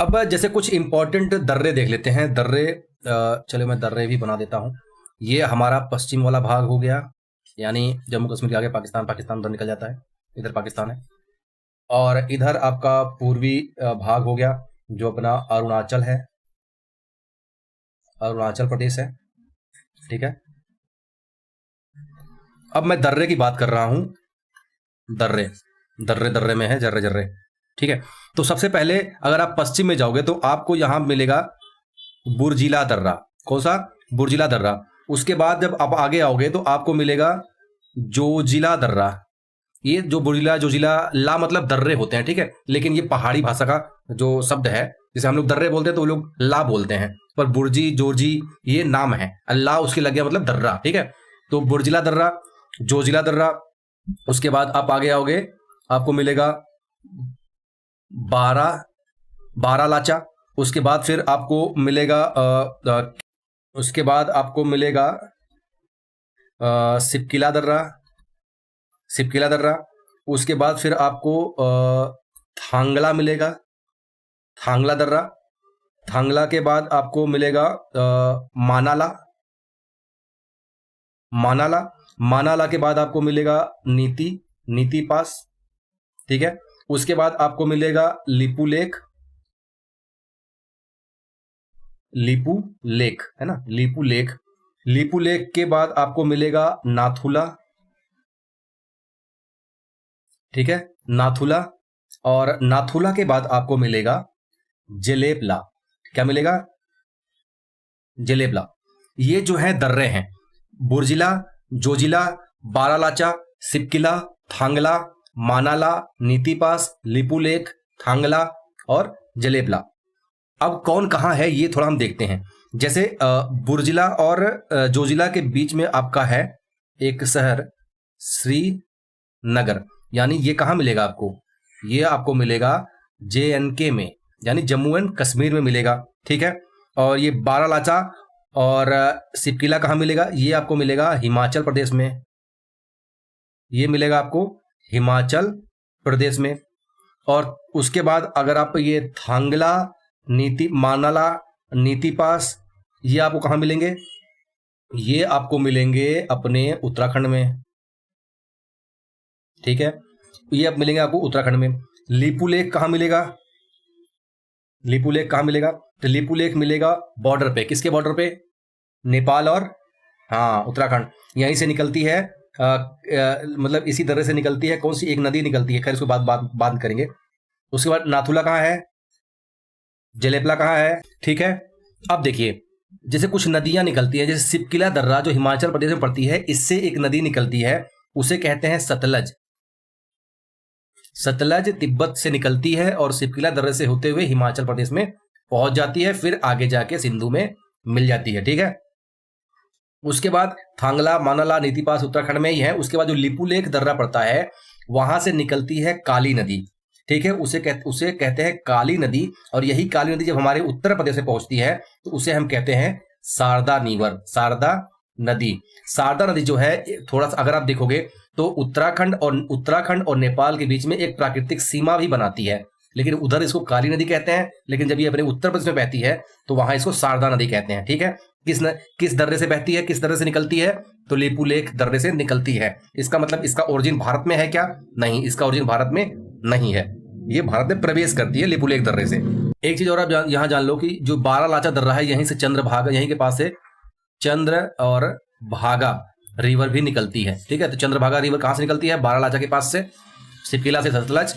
अब जैसे कुछ इंपॉर्टेंट दर्रे देख लेते हैं। दर्रे चलो मैं दर्रे भी बना देता हूँ। ये हमारा पश्चिम वाला भाग हो गया, यानी जम्मू कश्मीर के आगे पाकिस्तान, पाकिस्तान उधर निकल जाता है, इधर पाकिस्तान है। और इधर आपका पूर्वी भाग हो गया जो अपना अरुणाचल है, अरुणाचल प्रदेश है, ठीक है। अब मैं दर्रे की बात कर रहा हूं। दर्रे दर्रे दर्रे में है, जर्रे जर्रे, ठीक है। तो सबसे पहले अगर आप पश्चिम में जाओगे तो आपको यहां मिलेगा बुर्जिला दर्रा। कौन सा? बुर्जिला दर्रा। उसके बाद जब आप आगे आओगे तो आपको मिलेगा जोजिला दर्रा। ये जो बुर्जिला जोजिला ला मतलब दर्रे होते हैं, ठीक है, लेकिन ये पहाड़ी भाषा का जो शब्द है, जैसे हम लोग दर्रे बोलते हैं तो वो लोग ला बोलते हैं, पर बुर्जी जोरजी ये नाम है, अल्लाह उसके लग गया मतलब दर्रा, ठीक है। तो बुर्जिला दर्रा, जोजिला दर्रा। उसके बाद आप आगे आओगे आपको मिलेगा बारह लाचा। उसके बाद फिर आपको मिलेगा उसके बाद आपको मिलेगा सिपकिला दर्रा, सिपकिला दर्रा। उसके बाद फिर आपको थांगला मिलेगा, थांगला दर्रा। थांगला के बाद आपको मिलेगा मानाला, मानाला। मानाला के बाद आपको मिलेगा नीति, नीति पास, ठीक है। उसके बाद आपको मिलेगा लिपू लेक, लिपू लेक है ना, लिपू लेक। लिपू लेक के बाद आपको मिलेगा नाथुला, ठीक है, नाथुला। और नाथुला के बाद आपको मिलेगा जलेपला। क्या मिलेगा? जलेपला। ये जो है दर्रे हैं, बुर्जिला, जोजिला, बारालाचा, सिपकिला, थांगला, मानाला, नीति पास, लिपू लेक, थांगला और जलेपला। अब कौन कहां है ये थोड़ा हम देखते हैं। जैसे बुर्जिला और जोजिला के बीच में आपका है एक शहर श्रीनगर, यानी ये कहां मिलेगा आपको? ये आपको मिलेगा JNK में, यानी जम्मू एंड कश्मीर में मिलेगा, ठीक है। और ये बारालाचा और सिपकिला कहां मिलेगा? ये आपको मिलेगा हिमाचल प्रदेश में, ये मिलेगा आपको हिमाचल प्रदेश में। और उसके बाद अगर आप ये थांगला, नीति, मानाला, नीति पास, ये आपको कहां मिलेंगे? ये आपको मिलेंगे अपने उत्तराखंड में, ठीक है, ये अब मिलेंगे आपको उत्तराखंड में। लिपू लेक कहां मिलेगा? लिपू लेक कहां मिलेगा? तो लिपू लेक मिलेगा बॉर्डर पे, किसके बॉर्डर पे? नेपाल और हाँ उत्तराखंड। यहीं से निकलती है मतलब इसी दर्रे से निकलती है कौन सी एक नदी निकलती है, खैर इसको बात करेंगे। उसके बाद नाथुला कहां है? जलेपला कहां है? ठीक है। अब देखिए जैसे कुछ नदियां निकलती है, जैसे सिपकिला दर्रा जो हिमाचल प्रदेश में पड़ती है, इससे एक नदी निकलती है, उसे कहते हैं सतलज। सतलज तिब्बत से निकलती है और सिपकिला दर्रे से होते हुए हिमाचल प्रदेश में पहुंच जाती है, फिर आगे जाके सिंधु में मिल जाती है, ठीक है। उसके बाद थांगला, मानाला, नीति पास उत्तराखंड में ही है। उसके बाद जो लिपू लेक दर्रा पड़ता है वहां से निकलती है काली नदी, ठीक है, उसे कहते हैं काली नदी। और यही काली नदी जब हमारे उत्तर प्रदेश में पहुंचती है तो उसे हम कहते हैं शारदा नीवर, शारदा नदी। शारदा नदी जो है थोड़ा सा अगर आप देखोगे तो उत्तराखंड और नेपाल के बीच में एक प्राकृतिक सीमा भी बनाती है, लेकिन उधर इसको काली नदी कहते हैं, लेकिन जब ये अपने उत्तर प्रदेश में बहती है तो वहां इसको शारदा नदी कहते हैं, ठीक है। किस दर्रे से बहती है, किस दर्रे से निकलती है? तो लिपू लेक दर्रे से निकलती है। इसका मतलब इसका ओरिजिन भारत में है क्या? नहीं, इसका ओरिजिन भारत में नहीं है, ये भारत में प्रवेश करती है लिपू लेक दर्रे से। एक चीज और आप यहां जान लो कि जो बारालाचा दर्रा है यहीं से चंद्रभागा, यहीं के पास से चंद्र और भागा रिवर भी निकलती है, ठीक है। तो चंद्रभागा रिवर कहां से निकलती है? बारालाचा के पास से, सिपकिला से सतलज।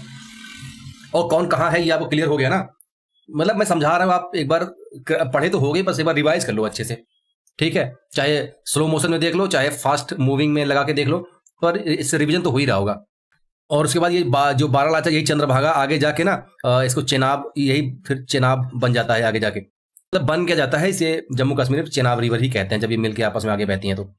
और कौन कहां है ये आपको क्लियर हो गया ना? मतलब मैं समझा रहा हूं, आप एक बार पढ़े तो हो गए, बस एक बार रिवाइज कर लो अच्छे से, ठीक है। चाहे स्लो मोशन में देख लो, चाहे फास्ट मूविंग में लगा के देख लो, पर इससे रिवीजन तो हो ही रहा होगा। और उसके बाद ये जो बारालाचा यही चंद्रभागा आगे जाके ना इसको चेनाब, यही फिर चेनाब बन जाता है आगे जाके, मतलब बन क्या जाता है, इसे जम्मू कश्मीर में चेनाब रिवर ही कहते हैं जब ये मिलके आपस में आगे बहती हैं तो।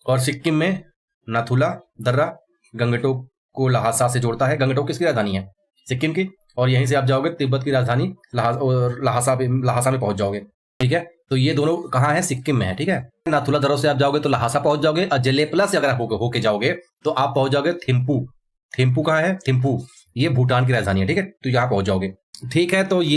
और सिक्किम में नाथुला दर्रा गंगटोक को लहासा से जोड़ता है। गंगटोक किसकी राजधानी है? सिक्किम की। और यहीं से आप जाओगे तिब्बत की राजधानी लहासा में पहुंच जाओगे, ठीक है। तो ये दोनों कहाँ है? सिक्किम में है, ठीक है। नाथुला दर्रा से आप जाओगे तो लहासा पहुंच जाओगे, और जलेपला से अगर आप होके जाओगे तो आप पहुंच जाओगे थिम्पू। थिम्पू कहाँ है? थिम्पू ये भूटान की राजधानी है, ठीक है। तो यहाँ पहुंच जाओगे, ठीक है। तो ये